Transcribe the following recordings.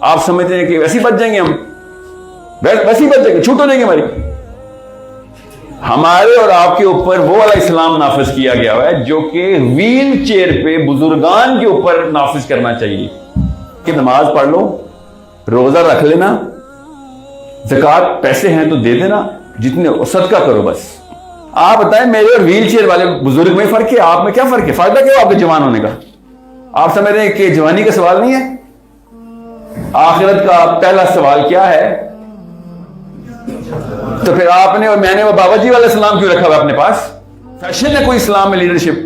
آپ سمجھتے ہیں کہ ویسے ہی بچ جائیں گے ہم، ویسے ہی بچ جائیں گے، چھوٹ ہو جائیں گے ہماری. ہمارے اور آپ کے اوپر وہ والا اسلام نافذ کیا گیا ہے جو کہ ویل چیئر پہ بزرگان کے اوپر نافذ کرنا چاہیے کہ نماز پڑھ لو، روزہ رکھ لینا، زکوٰۃ پیسے ہیں تو دے دینا، جتنے صدقہ کرو بس. آپ بتائیں میرے اور ویل چیئر والے بزرگ میں فرق ہے، آپ میں کیا فرق ہے؟ فائدہ کیا آپ کے جوان ہونے کا؟ آپ سمجھ رہے ہیں کہ جوانی کا سوال نہیں ہے؟ آخرت کا پہلا سوال کیا ہے؟ تو پھر آپ نے اور میں نے وہ بابا جی والا اسلام کیوں رکھا ہوا اپنے پاس؟ فیشن ہے کوئی اسلام میں لیڈرشپ؟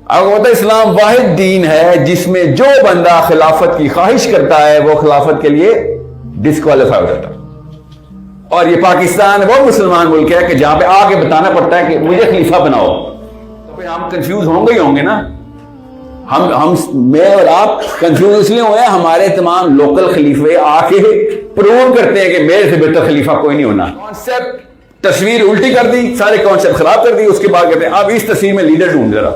آپ کو پتا ہے اسلام واحد دین ہے جس میں جو بندہ خلافت کی خواہش کرتا ہے وہ خلافت کے لیے ڈسکوالیفائی ہو جاتا ہے. اور یہ پاکستان وہ مسلمان ملک ہے کہ جہاں پہ آ کے بتانا پڑتا ہے کہ مجھے خلیفہ بناؤ. تو پھر ہم کنفیوز ہوں گے نا. میں اور آپ کنفیوز اس لیے ہوئے ہیں، ہمارے تمام لوکل خلیفے آ کے پروو کرتے ہیں کہ میرے سے بہتر خلیفہ کوئی نہیں ہونا. کانسیپٹ تصویر الٹی کر دی، سارے کانسیپٹ خراب کر دی، اس کے بعد کہتے ہیں اب اس تصویر میں لیڈر ڈھونڈ ذرا.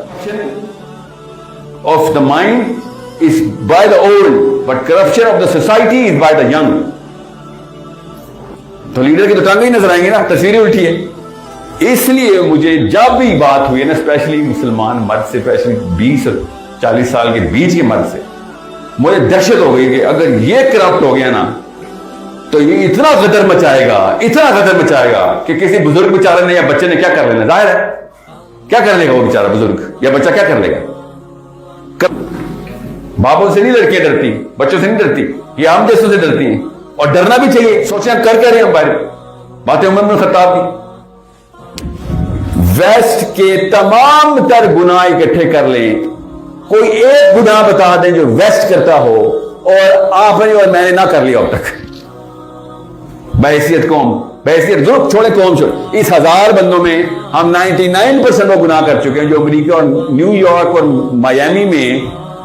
Of the mind is by the old but corruption of the society is by the young. تو لیڈر کے تو ٹانگیں ہی نظر آئیں گے نا، تصویریں الٹی ہے. اس لیے مجھے جب بھی بات ہوئی نا اسپیشلی مسلمان مرد سے، اسپیشلی 20 اور 40 سال کے بیچ کے مرد سے، مجھے دہشت ہو گئی کہ اگر یہ کرپٹ ہو گیا نا تو یہ اتنا غدر مچائے گا کہ کسی بزرگ بیچارے نے یا بچے نے کیا کر لینا. ظاہر ہے کیا کر لے گا وہ بیچارہ بزرگ یا بچہ، کیا کر لے گا؟ باپوں سے نہیں لڑکیاں ڈرتی، بچوں سے نہیں ڈرتی، یہ ہم جیسوں سے ڈرتی ہیں. اور ڈرنا بھی چاہیے. سوچیں کر رہے ہیں ہم باہر باتیں عمر بن خطاب کی. ویسٹ کے تمام تر گناہ اکٹھے کر لیں، کوئی ایک گناہ بتا دیں جو ویسٹ کرتا ہو اور آپ نے اور میں نے نہ کر لیا اب تک. بحیثیت قوم، بحیثیت ضرور چھوڑے قوم چھوڑے، اس 1000 بندوں میں ہم 99% وہ گناہ کر چکے ہیں جو امریکہ اور نیو یارک اور مایامی میں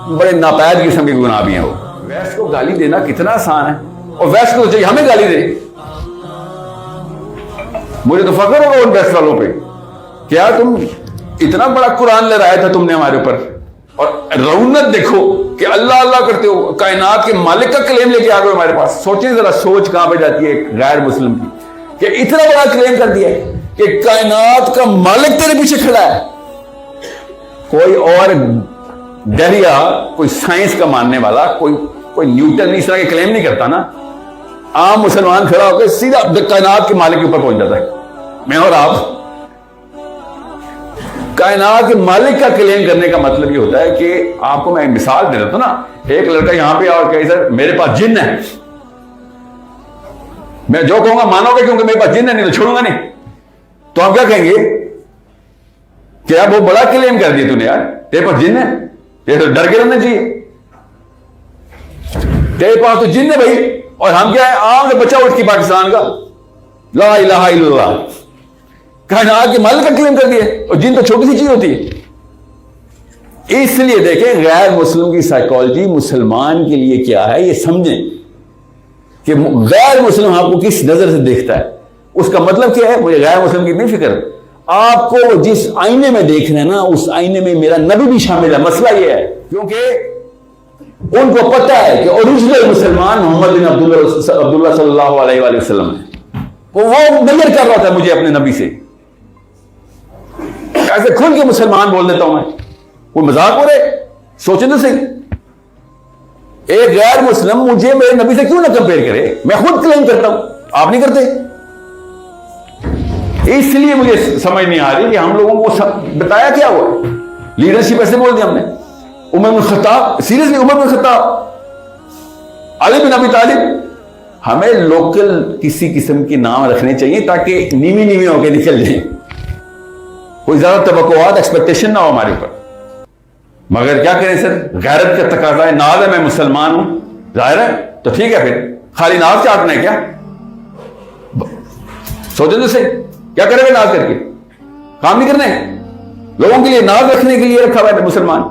بڑے ناپید قسم کے گناہ بھی ہیں. وہ ویسٹ کو گالی دینا کتنا آسان ہے، اور ویسٹ کو چاہیے ہمیں گالی دے. مجھے تو فخر ہوگا ان ویسٹ والوں پہ، کیا تم اتنا بڑا قرآن لہرایا تھا تم نے ہمارے اوپر، اور رونت دیکھو کہ اللہ اللہ کرتے ہو، کائنات کے مالک کا کلیم لے کے آ گئے ہمارے پاس. سوچیں ذرا، سوچ کہاں پہ جاتی ہے ایک غیر مسلم کی کہ اتنا بڑا کلیم کر دیا ہے کہ کائنات کا مالک تیرے پیچھے کھڑا ہے. کوئی اور ڈہریا، کوئی سائنس کا ماننے والا، کوئی نیوٹن اس طرح کے کلیم نہیں کرتا نا. عام مسلمان کھڑا ہو کے سیدھا کائنات کے مالک کے اوپر پہنچ جاتا ہے. میں اور آپ کائنات کے مالک کا کلیم کرنے کا مطلب یہ ہوتا ہے کہ آپ کو میں ایک مثال دے دیتا ہوں نا. ایک لڑکا یہاں پہ اور کہے سر میرے پاس جن ہے، میں جو کہوں گا مانو گے کیونکہ میرے پاس جن ہے، نہیں تو چھوڑوں گا نہیں. تو ہم کیا کہیں گے کہ یار وہ بڑا کلیم کر دیا تو نے، یار تیرے پاس جن ہے، یہ تو ڈر کے رہنا چاہیے، تیرے پاس تو جن ہے بھائی. اور ہم کیا ہے، عام سے بچہ اٹھ کے پاکستان کا لا الہ الا اللہ کائنات کے مالک کا کلیم کر دیا، اور جن تو چھوٹی سی چیز ہوتی ہے. اس لیے دیکھیں غیر مسلم کی سائیکالوجی مسلمان کے لیے کیا ہے یہ سمجھیں کہ غیر مسلم آپ کو کس نظر سے دیکھتا ہے. اس کا مطلب کیا ہے؟ مجھے غیر مسلم کی نہیں فکر، آپ کو جس آئینے میں دیکھ رہے ہیں نا اس آئینے میں میرا نبی بھی شامل ہے. مسئلہ یہ ہے کیونکہ ان کو پتہ ہے کہ اوریجنل مسلمان محمد بن عبداللہ صلی اللہ علیہ وآلہ وسلم ہے. وہ نظر کر رہا تھا مجھے اپنے نبی سے. ایسے کھل کے مسلمان بول دیتا ہوں میں، وہ مذاق ہو رہے؟ سوچیں تو صحیح. ایک غیر مسلم مجھے میرے نبی سے کیوں نہ کمپیئر کرے؟ میں خود کلیم کرتا ہوں، آپ نہیں کرتے. اس لیے مجھے سمجھ نہیں آ رہی کہ ہم لوگوں کو بتایا کیا ہوا. لیڈرشپ ایسے بول دیا ہم نے. عمر بن خطاب، سیریسلی عمر بن خطاب، علی بن ابی طالب. ہمیں لوکل کسی قسم کے نام رکھنے چاہیے تاکہ نیوی ہو کے نکل جائیں، کوئی زیادہ توقعات ایکسپیکٹیشن نہ ہو ہمارے اوپر. مگر کیا کریں سر، غیرت کا تقاضا ہے. ناز ہے میں مسلمان ہوں، ظاہر ہے تو ٹھیک ہے، پھر خالی ناز چاٹنا ہے کیا؟ سوچیں تو صحیح، کیا کرے گا ناز کر کے؟ کام نہیں کرنا ہے. لوگوں کے لیے ناز رکھنے کے لیے رکھا ہوا ہے مسلمان.